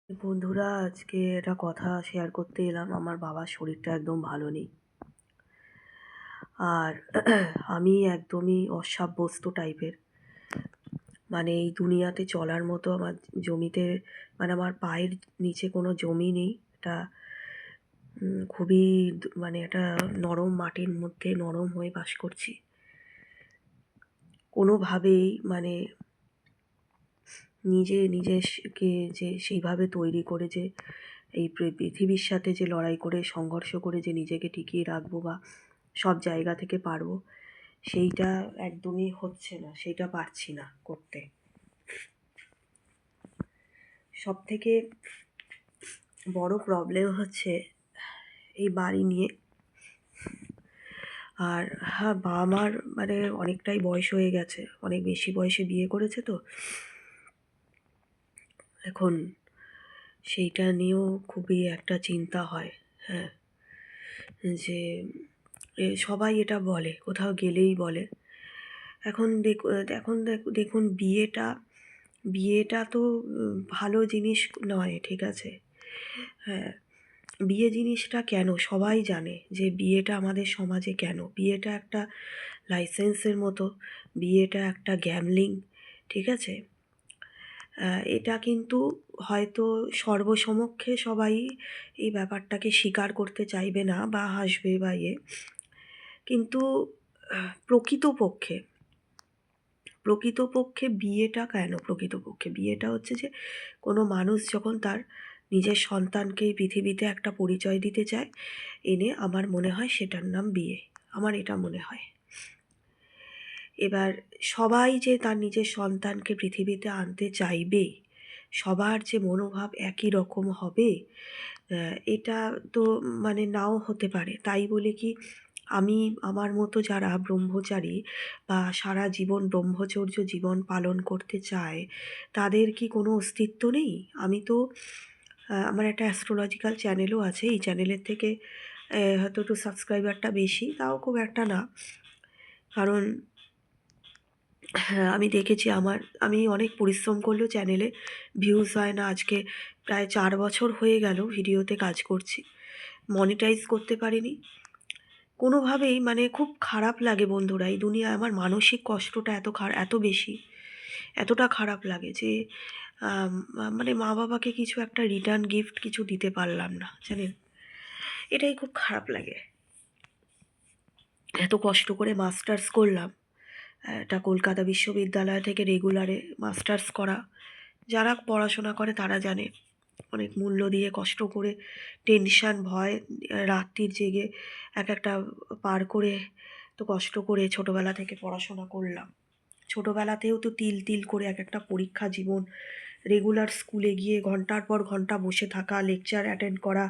বন্ধুরা, আজকে একটা কথা শেয়ার করতে এলাম। আমার বাবার শরীরটা একদম ভালো নেই। আর আমি একদমই অসাব্যস্ত টাইপের। মানে এই দুনিয়াতে চলার মতো আমার জমিতে, মানে আমার পায়ের নিচে কোনো জমি নেই। এটা খুবই মানে একটা নরম মাটির মধ্যে নরম হয়ে বাস করছি। কোনোভাবেই মানে নিজেকে যে সেইভাবে তৈরি করে যে এই পৃথিবীর সাথে যে লড়াই করে সংঘর্ষ করে যে নিজেকে টিকিয়ে রাখবো বা সব জায়গা থেকে পারবো, সেইটা একদমই হচ্ছে না, সেইটা পারছি না করতে। সব থেকে বড় প্রবলেম হচ্ছে এই বাড়ি নিয়ে। আর হ্যাঁ, বাবা মার মানে অনেকটাই বয়স হয়ে গেছে, অনেক বেশি বয়সে বিয়ে করেছে তো। এখন সেইটা নিয়েও খুবই একটা চিন্তা হয়। হ্যাঁ, যে সবাই এটা বলে, কোথাও গেলেই বলে। এখন দেখুন, বিয়েটা তো ভালো জিনিস নয়, ঠিক আছে? হ্যাঁ, বিয়ে জিনিসটা কেন সবাই জানে যে বিয়েটা আমাদের সমাজে কেন, বিয়েটা একটা লাইসেন্সের মতো, বিয়েটা একটা গ্যামলিং, ঠিক আছে? এটা কিন্তু হয়তো সর্বসমক্ষে সবাই এই ব্যাপারটাকে স্বীকার করতে চাইবে না বা হাসবে বা কিন্তু প্রকৃতপক্ষে প্রকৃতপক্ষে বিয়েটা কেন, প্রকৃতপক্ষে বিয়েটা হচ্ছে যে কোনো মানুষ যখন তার নিজের সন্তানকে এই পৃথিবীতে একটা পরিচয় দিতে চায়, এনে আমার মনে হয় সেটার নাম বিয়ে। আমার এটা মনে হয়। এবার সবাই যে তার নিজের সন্তানকে পৃথিবীতে আনতে চাইবে, সবার যে মনোভাব একই রকম হবে, এটা তো মানে নাও হতে পারে। তাই বলে কি আমি আমার মতো যারা ব্রহ্মচারী বা সারা জীবন ব্রহ্মচর্য জীবন পালন করতে চায়, তাদের কি কোনো অস্তিত্ব নেই? আমি তো আমার একটা অ্যাস্ট্রোলজিক্যাল চ্যানেলও আছে। এই চ্যানেলের থেকে হয়তো একটু সাবস্ক্রাইবারটা বেশি, তাও খুব একটা না। কারণ হ্যাঁ, আমি দেখেছি আমি অনেক পরিশ্রম করলেও চ্যানেলে ভিউজ হয় না। আজকে প্রায় 4 বছর হয়ে গেল ভিডিওতে কাজ করছি। মনিটাইজ করতে পারিনি। কোনোভাবেই মানে খুব খারাপ লাগে বন্ধুরা। এই দুনিয়ায় আমার মানসিক কষ্টটা এত বেশি, এতটা খারাপ লাগে যে মানে মা-বাবাকে কিছু একটা রিটার্ন গিফট কিছু দিতে পারলাম না, জানেন? এটাই খুব খারাপ লাগে। এত কষ্ট করে মাস্টার্স করলাম। এটা কলকাতা বিশ্ববিদ্যালয় থেকে রেগুলারে মাস্টার্স করা। যারা পড়াশোনা করে তারা জানে, অনেক মূল্য দিয়ে কষ্ট করে টেনশান ভয় রাত্রির জেগে একটা পার করে তো কষ্ট করে ছোটোবেলা থেকে পড়াশোনা করলাম। ছোটোবেলাতেও তো তিল তিল করে একটা পরীক্ষা জীবন, রেগুলার স্কুলে গিয়ে ঘন্টার পর ঘন্টা বসে থাকা, লেকচার অ্যাটেন্ড করা,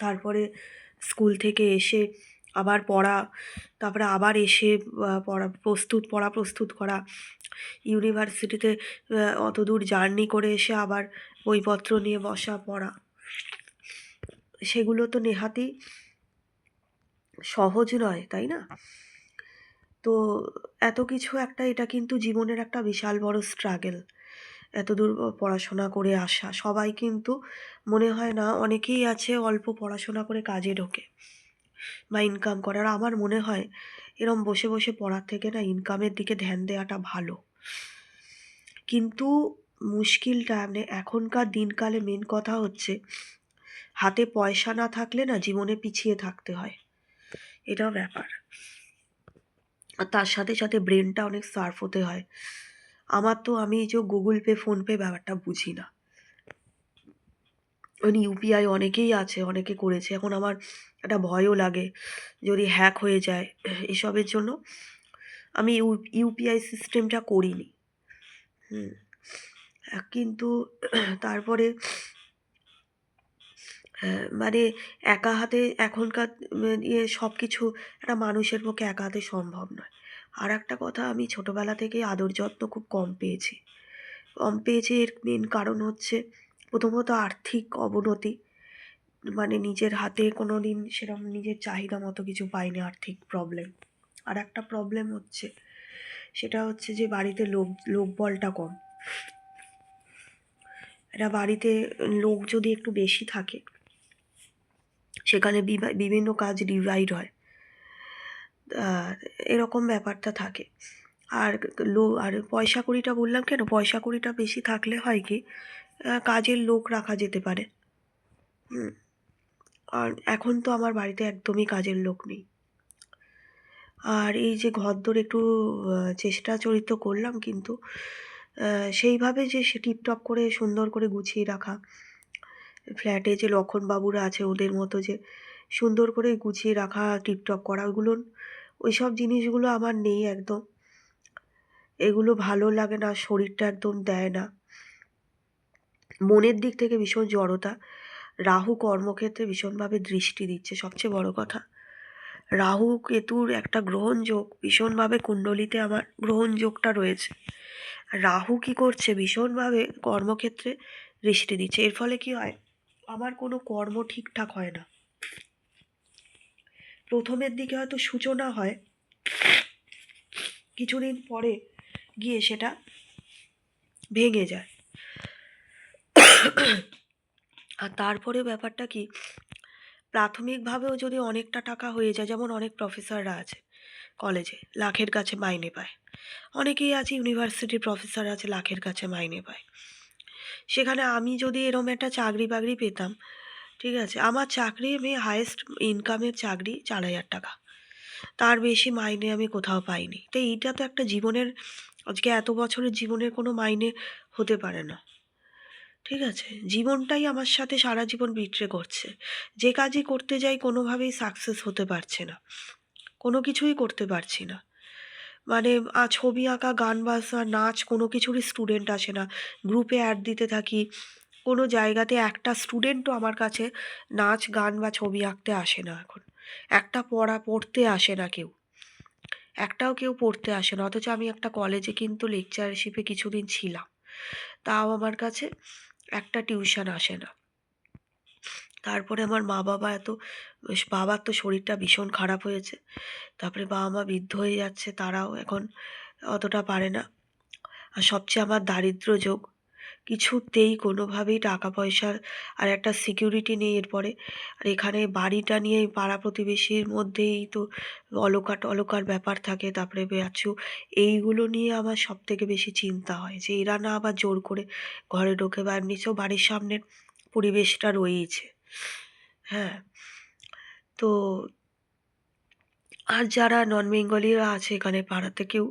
তারপরে স্কুল থেকে এসে আবার পড়া, তারপরে আবার এসে পড়া প্রস্তুত করা, ইউনিভার্সিটিতে অত দূর জার্নি করে এসে আবার বইপত্র নিয়ে বসা পড়া, সেগুলো তো নেহাতই সহজ নয়, তাই না? তো এত কিছু এটা কিন্তু জীবনের একটা বিশাল বড় স্ট্রাগল। এত দূর পড়াশোনা করে আসা, সবাই কিন্তু মনে হয় না, অনেকেই আছে অল্প পড়াশোনা করে কাজে ঢোকে বা ইনকাম করার। আমার মনে হয় এরম বসে বসে পড়ার থেকে না ইনকামের দিকে ধ্যান দেওয়াটা ভালো। কিন্তু মুশকিলটা মানে এখনকার দিনকালে মেন কথা হচ্ছে, হাতে পয়সা না থাকলে না জীবনে পিছিয়ে থাকতে হয়, এটাও ব্যাপার। আর তার সাথে সাথে ব্রেনটা অনেক শার্প হতে হয়। আমি যে গুগল পে ফোনপে ব্যাপারটা বুঝি না। ইউপিআই অনেকেই আছে, অনেকে করেছে। এখন আমার একটা ভয়ও লাগে যদি হ্যাক হয়ে যায়। এসবের জন্য আমি ইউপিআই সিস্টেমটা করিনি। হুম, কিন্তু তারপরে মানে একা হাতে এখনকার সব কিছু একটা মানুষের পক্ষে একা হাতে সম্ভব নয়। আর একটা কথা, আমি ছোটোবেলা থেকেই আদর যত্ন খুব কম পেয়েছি। এর মেন কারণ হচ্ছে প্রথমত আর্থিক অবনতি। মানে নিজের হাতে কোনো দিন সেরকম নিজের চাহিদা মতো কিছু পাইনি, আর্থিক প্রবলেম। আর একটা প্রবলেম হচ্ছে সেটা হচ্ছে যে বাড়িতে লোকবলটা কম। একটা বাড়িতে লোক যদি একটু বেশি থাকে, সেখানে বিভিন্ন কাজ ডিভাইড হয়। আর এরকম ব্যাপারটা থাকে। আর পয়সা কড়িটা বললাম কেন, পয়সা কড়িটা বেশি থাকলে হয় কি, কাজের লোক রাখা যেতে পারে। হুম। আর এখন তো আমার বাড়িতে একদমই কাজের লোক নেই। আর এই যে ঘরদোর একটু চেষ্টা চরিত্র করলাম, কিন্তু সেইভাবে যে সে টিপটপ করে সুন্দর করে গুছিয়ে রাখা, ফ্ল্যাটে যে লক্ষণবাবুরা আছে ওদের মতো যে সুন্দর করে গুছিয়ে রাখা, টিপটপ করা, ওইসব জিনিসগুলো আমার নেই একদম। এগুলো ভালো লাগে না, শরীরটা একদম দেয় না। মনের দিক থেকে ভীষণ জড়তা। রাহু কর্মক্ষেত্রে ভীষণভাবে দৃষ্টি দিচ্ছে, সবচেয়ে বড় কথা। রাহু কেতুর একটা গ্রহণ যোগ ভীষণভাবে কুণ্ডলিতে আমার গ্রহণ যোগটা রয়েছে। রাহু কি করছে, ভীষণভাবে কর্মক্ষেত্রে দৃষ্টি দিচ্ছে। এর ফলে কি হয়, আমার কোনো কর্ম ঠিকঠাক হয় না। প্রথমের দিকে হয়তো সূচনা হয়, কিছুদিন পরে গিয়ে সেটা ভেঙে যায়। আর তারপরে ব্যাপারটা কি, প্রাথমিকভাবেও যদি অনেকটা টাকা হয়ে যায়, যেমন অনেক প্রফেসররা আছে কলেজে লাখের কাছে মাইনে পায়, অনেকেই আছে ইউনিভার্সিটির প্রফেসর আছে লাখের কাছে মাইনে পায়। সেখানে আমি যদি এরম একটা চাকরি বাকরি পেতাম, ঠিক আছে, আমার চাকরি, আমি হায়েস্ট ইনকামের চাকরি 4,000 টাকা, তার বেশি মাইনে আমি কোথাও পাইনি। তো এইটা তো একটা জীবনের, আজকে এত বছরের জীবনের কোনো মাইনে হতে পারে না। ঠিক আছে, জীবনটাই আমার সাথে সারা জীবন বিট্রে করছে। যে কাজই করতে যাই কোনোভাবেই সাকসেস হতে পারছে না, কোনো কিছুই করতে পারছি না। মানে ছবি আঁকা, গান বাজনা, নাচ, কোনো কিছুরই স্টুডেন্ট আসে না। গ্রুপে অ্যাড দিতে থাকি, কোনো জায়গাতে একটা স্টুডেন্টও আমার কাছে নাচ, গান বা ছবি আঁকতে আসে না এখন। একটা পড়তে আসে না কেউ, একটাও কেউ পড়তে আসে না। অথচ আমি একটা কলেজে কিন্তু লেকচারশিপে কিছুদিন ছিলাম, তাও আমার কাছে একটা টিউশন আসে না। তারপরে আমার বাবার তো শরীরটা ভীষণ খারাপ হয়েছে, তারপরে বাবা মা বৃদ্ধ হয়ে যাচ্ছে, তারাও এখন অতটা পারে না। আর সবচেয়ে আমার দারিদ্র যোগ, কিছুতেই কোনোভাবেই টাকা পয়সার আর একটা সিকিউরিটি নেই এরপরে। আর এখানে বাড়িটা নিয়ে পাড়া প্রতিবেশীর মধ্যেই তো অলকার ব্যাপার থাকে, তারপরে এইগুলো নিয়ে আমার সব থেকে বেশি চিন্তা হয় যে এরা না আবার জোর করে ঘরে ঢোকে, বা এমনিতেও বাড়ির সামনের পরিবেশটা রয়েছে। হ্যাঁ। তো আর যারা নন বেঙ্গলিরা আছে এখানে পাড়াতে, কেউ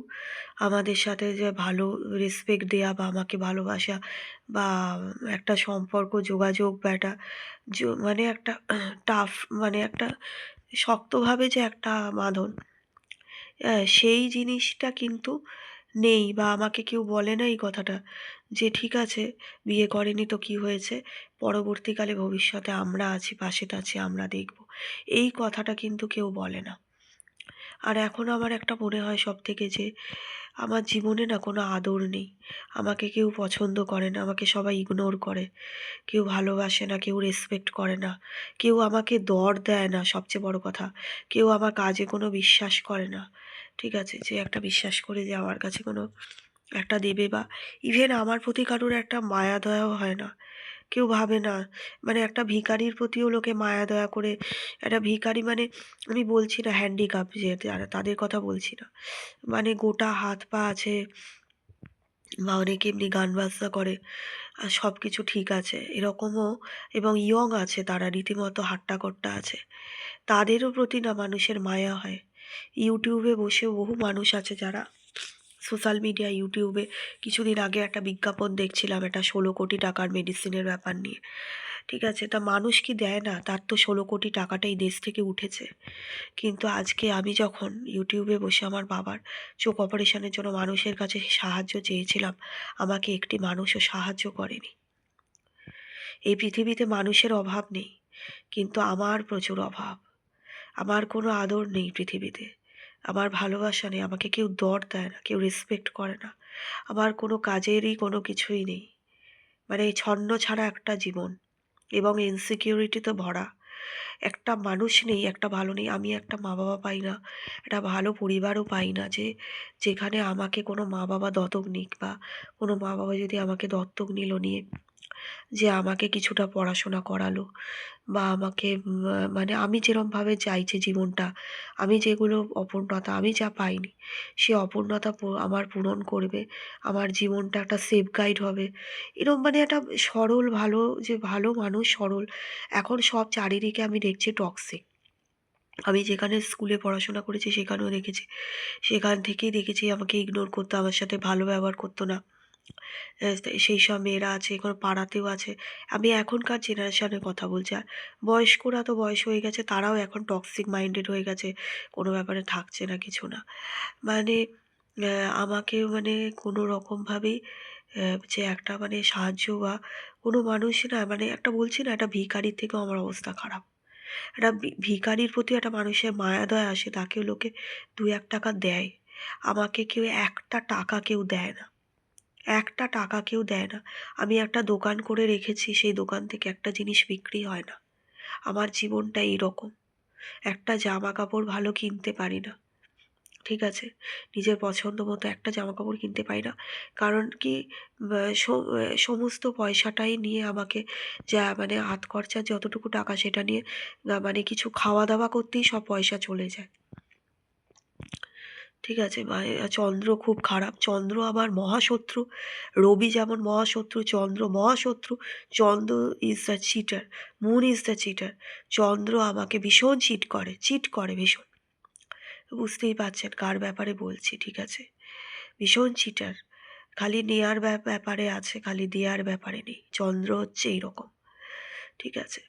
আমাদের সাথে যে ভালো রেসপেক্ট দেয়া বা আমাকে ভালোবাসা বা একটা সম্পর্ক, যোগাযোগ বা একটা মানে একটা টাফ, মানে একটা শক্তভাবে যে একটা বাঁধন, সেই জিনিসটা কিন্তু নেই। বা আমাকে কেউ বলে না এই কথাটা যে ঠিক আছে, বিয়ে করেনি তো কি হয়েছে, পরবর্তীকালে ভবিষ্যতে আমরা আছি, পাশে আছি, আমরা দেখব, এই কথাটা কিন্তু কেউ বলে না। আর এখন আমার একটা মনে হয় সব থেকে যে আমার জীবনে না কোনো আদর নেই। আমাকে কেউ পছন্দ করে না, আমাকে সবাই ইগনোর করে, কেউ ভালোবাসে না, কেউ রেসপেক্ট করে না, কেউ আমাকে দর দেয় না, সবচেয়ে বড় কথা, কেউ আমার কাজে কোনো বিশ্বাস করে না। ঠিক আছে, যে একটা বিশ্বাস করে যে আমার কাছে কোনো একটা দেবে, বা ইভেন আমার প্রতি কারোর একটা মায়া দয়াও হয় না। কেউ ভাবে না, মানে একটা ভিখারির প্রতিও লোকে মায়া দয়া করে। একটা ভিখারি মানে, আমি বলছি না হ্যান্ডিক্যাপ যে যারা, তাদের কথা বলছি না, মানে গোটা হাত পা আছে, বা অনেকে এমনি গান বাজনা করে আর সব কিছু ঠিক আছে এরকমও, এবং ইয়ং আছে, তারা রীতিমতো হাট্টাকট্টা আছে, তাদেরও প্রতি না মানুষের মায়া হয়। ইউটিউবে বসে বহু মানুষ আছে যারা, সোশ্যাল মিডিয়া ইউটিউবে কিছুদিন আগে একটা বিজ্ঞাপন দেখছিলাম, একটা 16 কোটি টাকার মেডিসিনের ব্যাপার নিয়ে। ঠিক আছে, তা মানুষ কি দেয় না, তার তো 16 কোটি টাকাটা এই দেশ থেকে উঠেছে। কিন্তু আজকে আমি যখন ইউটিউবে বসে আমার বাবার চোখ অপারেশনের জন্য মানুষের কাছে সাহায্য চেয়েছিলাম, আমাকে একটি মানুষও সাহায্য করেনি। এই পৃথিবীতে মানুষের অভাব নেই, কিন্তু আমার প্রচুর অভাব। আমার কোনো আদর নেই পৃথিবীতে, আমার ভালোবাসা নেই, আমাকে কেউ দর দেয় না, কেউ রেসপেক্ট করে না, আমার কোনো কাজেরই কোনো কিছুই নেই। মানে এই ছন্ন ছাড়া একটা জীবন, এবং ইনসিকিউরিটিতে ভরা। একটা মানুষ নেই, একটা ভালো নেই। আমি একটা মা-বাবা পাই না, একটা ভালো পরিবারও পাই না যে যেখানে আমাকে কোনো মা-বাবা দত্তক নিক, বা কোনো মা-বাবা যদি আমাকে দত্তক নিল, নিয়ে যে আমাকে কিছুটা পড়াশোনা করালো, বা আমাকে মানে আমি যেরমভাবে চাইছি জীবনটা, আমি যেগুলো অপূর্ণতা আমি যা পাইনি, সে অপূর্ণতা আমার পূরণ করবে। আমার জীবনটা একটা সেফ গাইড হবে। এরকম মানে একটা সরল ভালো, যে ভালো মানুষ সরল। এখন সব চারিদিকে আমি দেখছি টক্সিক। আমি যেখানে স্কুলে পড়াশোনা করেছি সেখানেও দেখেছি। সেখান থেকেই দেখেছি আমাকে ইগনোর করতো, আমার সাথে ভালো ব্যবহার করতো না। সেই সব মেয়েরা আছে, এখন পাড়াতেও আছে। আমি এখনকার জেনারেশনের কথা বলছি। আর বয়স্করা তো বয়স হয়ে গেছে, তারাও এখন টক্সিক মাইন্ডেড হয়ে গেছে। কোনো ব্যাপারে থাকছে না, কিছু না। মানে আমাকে মানে কোনো রকমভাবেই যে একটা মানে সাহায্য, বা কোনো মানুষ না, মানে একটা বলছি না, একটা ভিখারির থেকেও আমার অবস্থা খারাপ। একটা ভিখারির প্রতি একটা মানুষের মায়া দয়া আসে, তাকেও লোকে ২-১ টাকা দেয়। আমাকে কেউ একটা টাকা কেউ দেয় না। একটা টাকা কেউ দেয় না। আমি একটা দোকান করে রেখেছি, সেই দোকান থেকে একটা জিনিস বিক্রি হয় না। আমার জীবনটা এইরকম। একটা জামাকাপড় ভালো কিনতে পারি না। ঠিক আছে? নিজের পছন্দ মতো একটা জামাকাপড় কিনতে পারি না। কারণ কি, সমস্ত পয়সাটাই নিয়ে আমাকে, যা মানে হাত খরচার যতটুকু টাকা সেটা নিয়ে মানে কিছু খাওয়া-দাওয়া করতেই সব পয়সা চলে যায়। ঠিক আছে? চন্দ্র খুব খারাপ। চন্দ্র আমার মহাশত্রু। রবি যেমন মহাশত্রু, চন্দ্র মহাশত্রু। Chandra is the cheater, moon is the cheater. Chandra আমাকে ভীষণ চিট করে ভীষণ। বুঝতেই পারছেন কার ব্যাপারে বলছি, ঠিক আছে? ভীষণ চিটার। খালি নেয়ার ব্যাপারে আছে, খালি দেয়ার ব্যাপারে নেই। চন্দ্র হচ্ছে এইরকম। ঠিক আছে?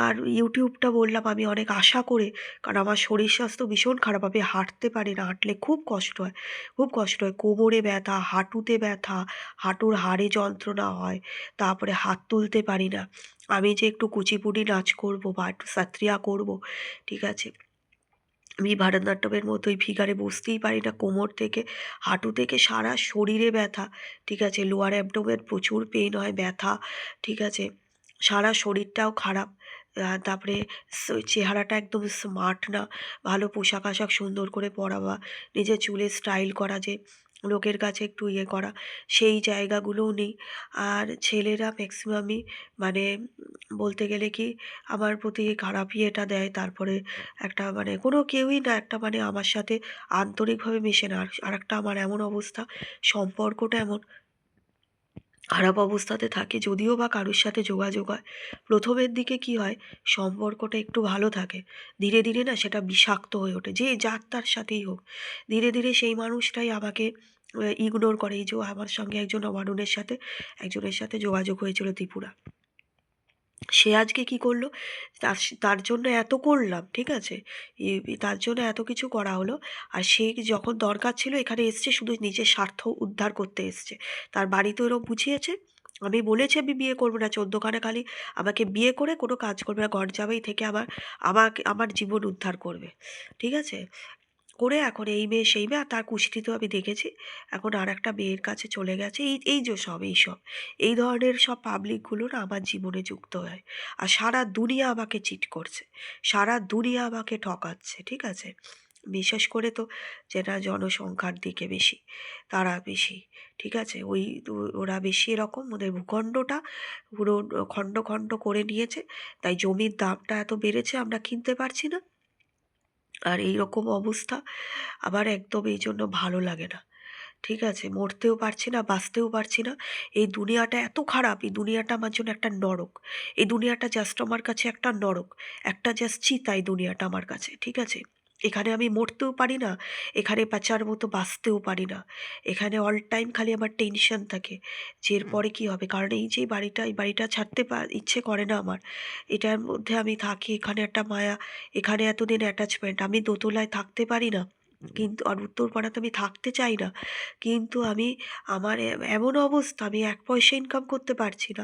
আর ইউটিউবটা বললাম আমি অনেক আশা করে, কারণ আমার শরীর স্বাস্থ্য ভীষণ খারাপ। আমি হাঁটতে পারি না, হাঁটলে খুব কষ্ট হয়, খুব কষ্ট হয়। কোমরে ব্যথা, হাঁটুতে ব্যথা, হাঁটুর হাড়ে যন্ত্রণা হয়, তারপরে হাত তুলতে পারি না। আমি যে একটু কুচিপুড়ি নাচ করব, বা একটু সত্রিয়া করব, ঠিক আছে, আমি ভারতনাট্যমের মতোই ফিগারে বসতেই পারি না। কোমর থেকে, হাঁটু থেকে সারা শরীরে ব্যথা। ঠিক আছে? লোয়ার অ্যাবডোমেন প্রচুর পেইন হয়, ব্যথা। ঠিক আছে? সারা শরীরটাও খারাপ। তারপরে চেহারাটা একদম স্মার্ট না। ভালো পোশাক-আশাক সুন্দর করে পরা, বা নিজের চুলের স্টাইল করা, যে লোকের কাছে একটু ইয়ে করা, সেই জায়গাগুলোও নেই। আর ছেলেরা ম্যাক্সিমামই মানে বলতে গেলে কি আমার প্রতি খারাপ ইয়েটা দেয়। তারপরে একটা মানে কোনো কেউই না একটা মানে আমার সাথে আন্তরিকভাবে মেশে না। আরেকটা আমার এমন অবস্থা, সম্পর্কটা এমন খারাপ অবস্থাতে থাকে, যদিও বা কারোর সাথে যোগাযোগ হয়। প্রথমের দিকে কি হয়, সম্পর্কটা একটু ভালো থাকে। ধীরে ধীরে না সেটা বিষাক্ত হয়ে ওঠে, যে যার তার সাথেই হোক। ধীরে ধীরে সেই মানুষটাই আমাকে ইগনোর করে। এই যে আমার সঙ্গে একজন অমানুষের সাথে, একজনের সাথে যোগাযোগ হয়েছিল ত্রিপুরা। সে আজকে কি করলো, তার জন্য এত করলাম, ঠিক আছে, তার জন্য এত কিছু করা হলো। আর সে যখন দরকার ছিল এখানে এসছে শুধু নিজের স্বার্থ উদ্ধার করতে এসছে। তার বাড়ি তো এরকম বুঝিয়েছে। আমি বলেছি আমি বিয়ে করবো না, 14খানা খালি আমাকে বিয়ে করে কোনো কাজ করবে না, ঘর জামাই থেকে আমার জীবন উদ্ধার করবে। ঠিক আছে? করে এখন এই মেয়ে সেই মেয়ে, আর তার কুষ্ঠিতেও আমি দেখেছি। এখন আর একটা মেয়ের কাছে চলে গেছে। এই যে এইসব এই ধরনের সব পাবলিকগুলো না আমার জীবনে যুক্ত হয়। আর সারা দুনিয়া আমাকে চিট করছে, সারা দুনিয়া আমাকে ঠকাচ্ছে। ঠিক আছে? বিশেষ করে তো যেটা জনসংখ্যার দিকে বেশি, তারা বেশি। ঠিক আছে? ওরা বেশি এরকম, ওদের ভূখণ্ডটা পুরো খণ্ড খণ্ড করে নিয়েছে। তাই জমির দামটা এত বেড়েছে, আমরা কিনতে পারছি না। আর এইরকম অবস্থা আমার একদম এই জন্য ভালো লাগে না। ঠিক আছে? মরতেও পারছি না, বাঁচতেও পারছি না। এই দুনিয়াটা এত খারাপ, এই দুনিয়াটা আমার জন্য একটা নরক। এই দুনিয়াটা জাস্ট আমার কাছে একটা নরক, একটা জাস্ট চিতা এই দুনিয়াটা আমার কাছে। ঠিক আছে? এখানে আমি মরতেও পারি না, এখানে বাঁচার মতো বাঁচতেও পারি না। এখানে অল টাইম খালি আমার টেনশন থাকে যে এরপরে কী হবে। কারণ এই যে এই বাড়িটা ছাড়তে ইচ্ছে করে না আমার। এটার মধ্যে আমি থাকি, এখানে একটা মায়া, এখানে এতদিন অ্যাটাচমেন্ট। আমি দোতলায় থাকতে পারি না, কিন্তু আর উত্তরপাড়াতে আমি থাকতে চাই না। কিন্তু আমার এমন অবস্থা, আমি ১ পয়সা ইনকাম করতে পারছি না।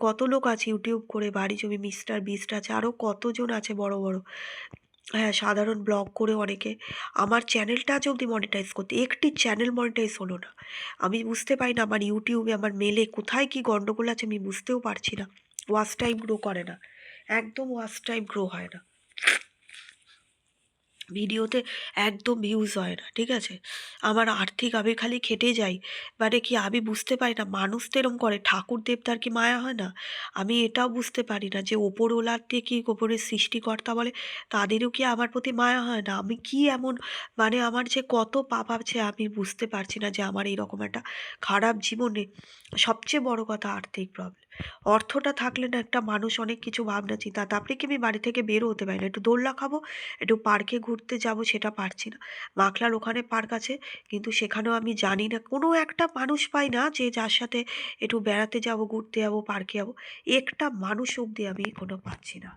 কত লোক আছে ইউটিউব করে বাড়ি জমি, মিস্টার বিস্ট আছে, আরও কতজন আছে বড় বড়, হ্যাঁ, সাধারণ ব্লগ করে অনেকে। আমার চ্যানেলটা আজ অবধি মনিটাইজ করতে, একটি চ্যানেল মনিটাইজ হলো না। আমি বুঝতে পারি না আমার ইউটিউবে, আমার মেলে কোথায় কী গণ্ডগোল আছে, আমি বুঝতেও পারছি না। ওয়াচ টাইম গ্রো করে না। একদম ওয়াচ টাইম গ্রো হয় না, ভিডিওতে একদম ভিউজ হয় না, ঠিক আছে? আমার আর্থিক আমি খালি খেটে যাই। মানে কি আমি বুঝতে পারি না মানুষ তো এরম করে, ঠাকুর দেবতার কি মায়া হয় না? আমি এটাও বুঝতে পারি না যে ওপরওয়ালাকে কি ওপরের সৃষ্টিকর্তা বলে, তাদেরও কি আমার প্রতি মায়া হয় না? আমি কি এমন, মানে আমার যে কত পাপ আছে আমি বুঝতে পারছি না যে আমার এইরকম একটা খারাপ জীবনে সবচেয়ে বড় কথা আর্থিক প্রবলেম। অর্থটা থাকলে না একটা মানুষ অনেক কিছু ভাবনা চিন্তা, তারপরে কি আমি বাড়ি থেকে বেরও হতে পারি না, একটু দোল্লা খাবো, একটু পার্কে ঘুরতে যাব সেটা পারছি না। মাখলার ওখানে পার্ক আছে, কিন্তু সেখানেও আমি জানি না, কোনো একটা মানুষ পাই না যে যার সাথে একটু বেড়াতে যাব, ঘুরতে যাব, পার্কে যাব। একটা মানুষ অবধি আমি কোনো পাচ্ছি না।